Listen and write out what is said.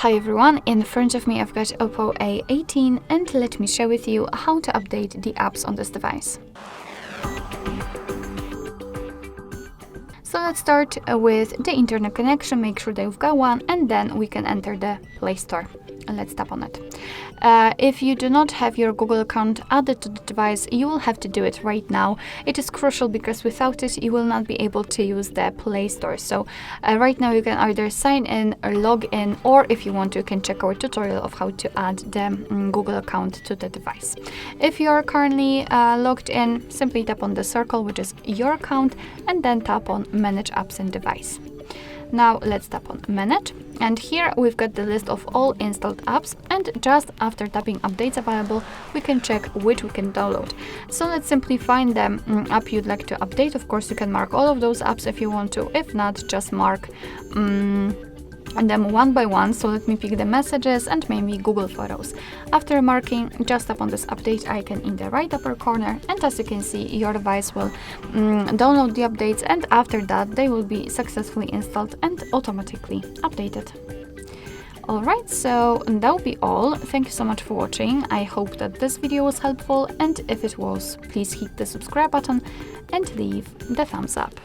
Hi everyone, in front of me I've got OPPO A18 and let me share with you how to update the apps on this device. So let's start with the internet connection, make sure that you've got one, and then we can enter the Play Store. Let's tap on it. If you do not have your Google account added to the device, you will have to do it right now. It is crucial because without it, you will not be able to use the Play Store. So right now you can either sign in or log in, or if you want to, you can check our tutorial of how to add the Google account to the device. If you are currently logged in, simply tap on the circle, which is your account, and then tap on Manage Apps and Device. Now let's tap on Manage, and here we've got the list of all installed apps, and just after tapping Updates Available, we can check which we can download. So let's simply find the app you'd like to update. Of course, you can mark all of those apps if you want to. If not, just mark them one by one. So let me pick the Messages and maybe Google Photos. After marking, just tap on this update icon in the right upper corner, and as you can see, your device will download the updates, and after that they will be successfully installed and automatically updated. Alright, so that will be all. Thank you so much for watching. I hope that this video was helpful, and if it was, please hit the subscribe button and leave the thumbs up.